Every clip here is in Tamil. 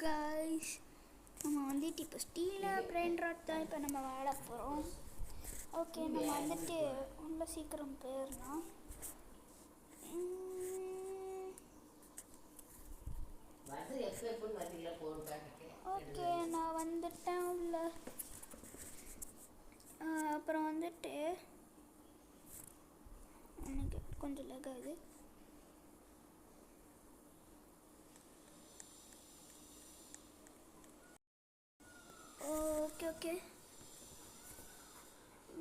guys, நம்ம வந்துட்டு இப்போ ஸ்டீலர் பிரெயின் ராட் தான் இப்போ நம்ம வாட போகிறோம். ஓகே, நம்ம வந்துட்டு உள்ள சீக்கிரம் போயிடலாம். ஓகே, நான் வந்துட்டேன் உள்ள. அப்புறம் வந்துட்டு எனக்கு கொஞ்சம் லேக் ஆகுது. ஓகே ஓகே,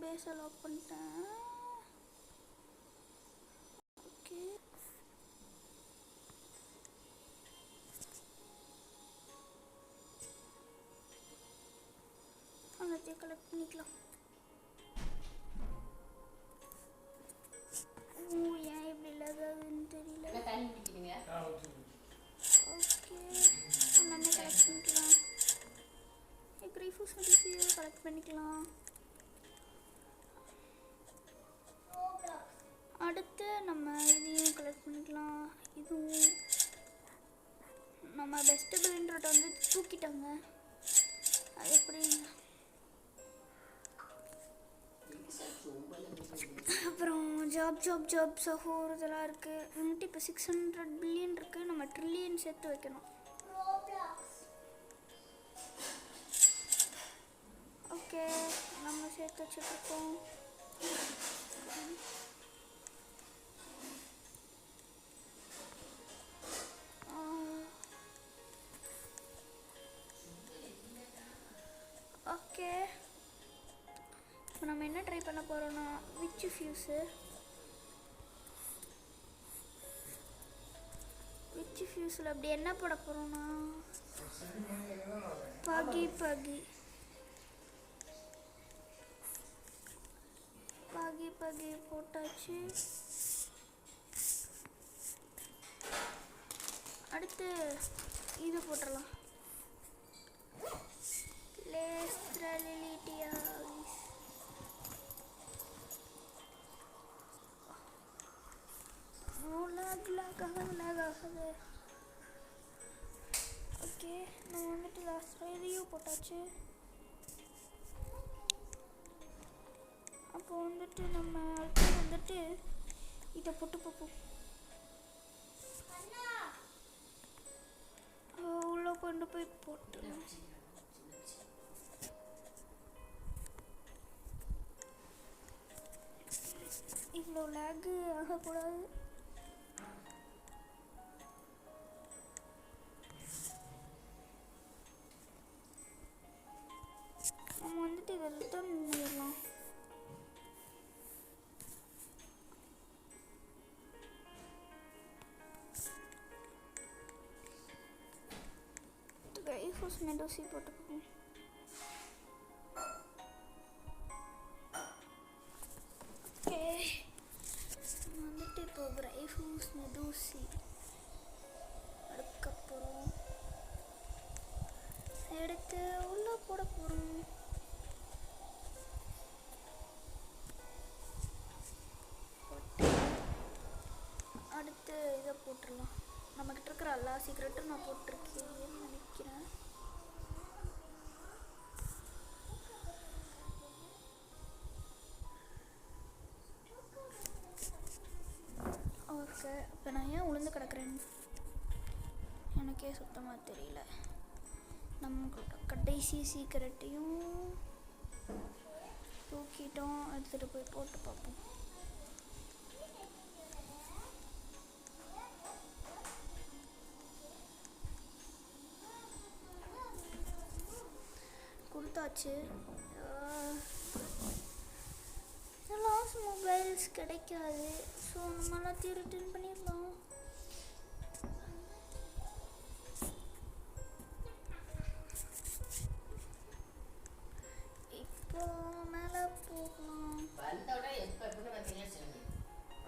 பேஸை லாக் பண்ணிட்டேன். ஓகே, எல்லாத்தையும் கலெக்ட் பண்ணிக்கலாம். ஏன் இப்படி இல்லாததுன்னு தெரியல. ஓகே, எல்லாமே கலெக்ட் பண்ணிக்கலாம். கிரீஃபூஸ் மெடிசியும் கலெக்ட் பண்ணிக்கலாம். அடுத்து நம்ம இதையும் கலெக்ட் பண்ணிக்கலாம். இதுவும் நம்ம பெஸ்ட் பிளெண்டர்ட்ட வந்து தூக்கிட்டாங்க. அது எப்படி? அப்புறம் ஜாப் சஹோர் இதெல்லாம் இருக்குது. வந்துட்டு இப்போ 600 பில்லியன் இருக்குது. நம்ம ட்ரில்லியன் சேர்த்து வைக்கணும். ஓகே, நம்ம சேர்த்து வச்சுட்ருக்கோம். ஓகே, இப்போ நம்ம என்ன ட்ரை பண்ண போகிறோன்னா விச் ஃபியூஸில் அப்படி என்ன போட போகிறோன்னா பகி போட்டாச்சு. அடுத்து இது போட்டுடலாம். ஓகே, நம்ம வந்துட்டு லாஸ்ட் இதையும் போட்டாச்சு. அப்போ வந்துட்டு நம்ம அடுத்து வந்துட்டு இதை போட்டு பார்ப்போம். உள்ளே கொண்டு போய் போட்டுருவோம். இவ்வளோ லேகு ஆகக்கூடாது. நம்ம வந்துட்டு இதை ரிட்டர்ன் பண்ணிடலாம். கிரைஃபூஸ் மெடோசி போட்டுக்கோங்க. ஓகே, வந்துட்டு இப்போ கிரைஃபூஸ் மெடோசி அதுக்கப்புறம் எடுத்து உள்ளே போட போகிறோம். அடுத்து இதை போட்டுடலாம். நம்மக்கிட்ட இருக்கிற எல்லா சீக்ரெட்டும் நான் போட்டிருக்கேன்னு நினைக்கிறேன். ஓகே, இப்போ நான் ஏன் உளுந்து கிடக்குறேன்னு எனக்கே சுத்தமாக தெரியல. நம்மளோட கடைசி சீக்கிரட்டையும் தூக்கிட்டோம். எடுத்துகிட்டு போய் போட்டு பார்ப்போம். கொடுத்தாச்சு. லாஸ்ட் மொபைல்ஸ் கிடைக்காது. ஸோ நம்ம எல்லாத்தையும் ரிட்டர்ன் பண்ணிடலாம். இப்போ மேலே போகலாம்.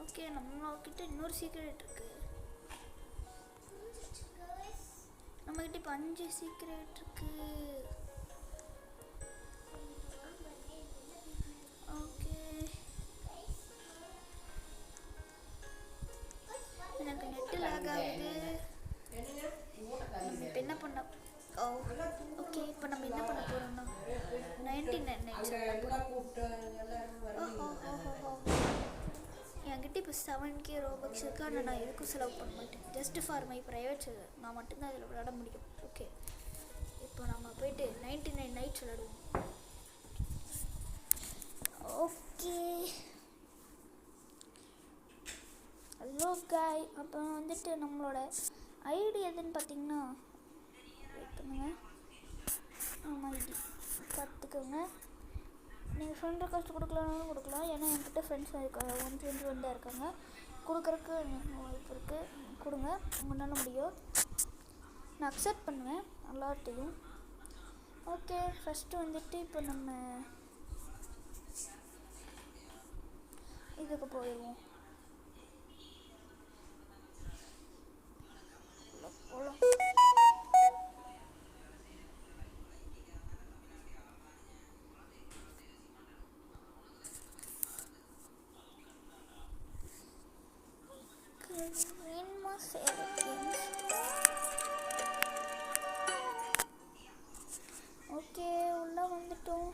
ஓகே, நம்மக்கிட்ட இன்னொரு சீக்ரெட் இருக்கு. நம்மக்கிட்ட இப்போ 5 சீக்ரெட் இருக்கு. ஓகே, எனக்கு நெட்டு லேக் ஆகுது. என்ன பண்ண 99 நைட்ஸ் என்கிட்ட இப்போ 7K ரோபக்ஸ் இருக்குது. ஆனால் நான் எதுக்கும் செலவு பண்ண மாட்டேன். ஜஸ்ட் ஃபார் மை ப்ரைவேட் நான் மட்டும்தான் அதில் விளையாட முடியும். ஓகே, இப்போ நம்ம போயிட்டு 99 நைட்ஸ் விளையாடுவோம். ஓகே, ஹலோ காய். அப்போ வந்துட்டு நம்மளோட ஐடி எதுன்னு பார்த்தீங்கன்னா வெயிட் பண்ணுங்க. ஆமாம், ஐடி பார்த்துக்கோங்க. நீங்கள் ஃப்ரெண்ட் ரெக்வஸ்ட் கொடுக்கலான்னு கொடுக்கலாம். ஏன்னா என்கிட்ட ஃப்ரெண்ட்ஸ் இருக்காங்க, 121 தான் இருக்காங்க. கொடுக்குறக்கு வாய்ப்பு இருக்குது. கொடுங்க, உங்களால் முடியும். நான் அக்செப்ட் பண்ணுவேன் எல்லாத்தையும். ஓகே, ஃபஸ்ட்டு வந்துட்டு இப்போ நம்ம இதுக்கு போயிடுவோம். போகலாம். ஓகே, உள்ளே வந்துட்டோம்.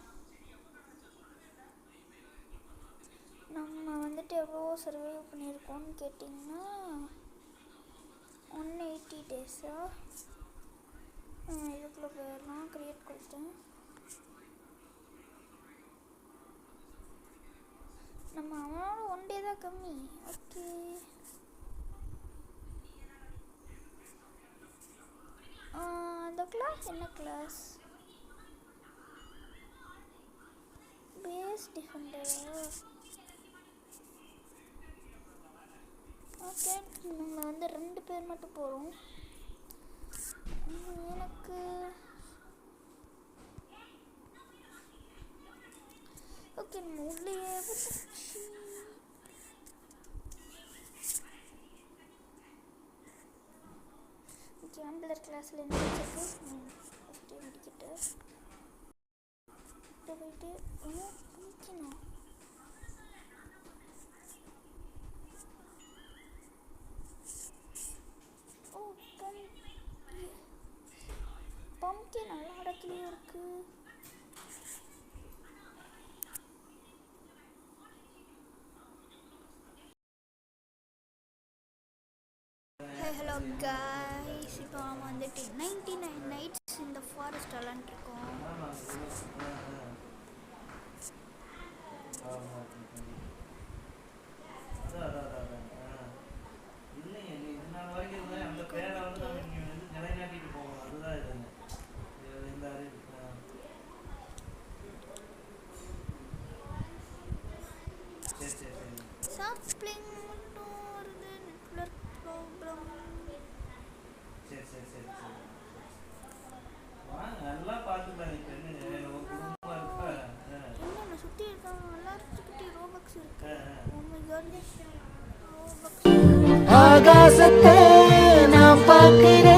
நம்ம வந்துட்டு எவ்வளோ சர்வைவ் பண்ணியிருக்கோம்னு கேட்டிங்கன்னா 180 டேஸா. இதுக்குள்ளே போயிடலாம். க்ரியேட் கொடுத்தேன். நம்ம அவனோட 1 டே தான் கம்மி. ஓகே, அந்த கிளாஸ் என்ன கிளாஸ்? Base Defender. ஓகே, நம்ம வந்து 2 பேர் மட்டும் போகிறோம். எனக்கு ஓகே, நம்ம உள்ளே கேம்பிளர் கிளாஸில் என்ன வச்சுருக்கு ஃபஸ்ட்டு முடிக்கிட்டு போயிட்டு முடிக்கணும். ஓ, பம்ப்கின் நல்லா இடத்துலையும் இருக்குது. ஹலோ காய்ஸ், இப்போ நம்ம வந்துட்டு 99 நைட்ஸ் இந்த ஃபாரஸ்ட் விளாண்டுருக்கோம். சாப்ளிங் மட்டும் வருது, நெட்வொர்க் ப்ராப்ளம். என்ன சுற்றி இருக்காங்க எல்லாத்துக்கிட்டே ரோபக்ஸ் இருக்கு. Oh my God, Robux. ஆகாசத்தை நான் பார்க்கிறேன்.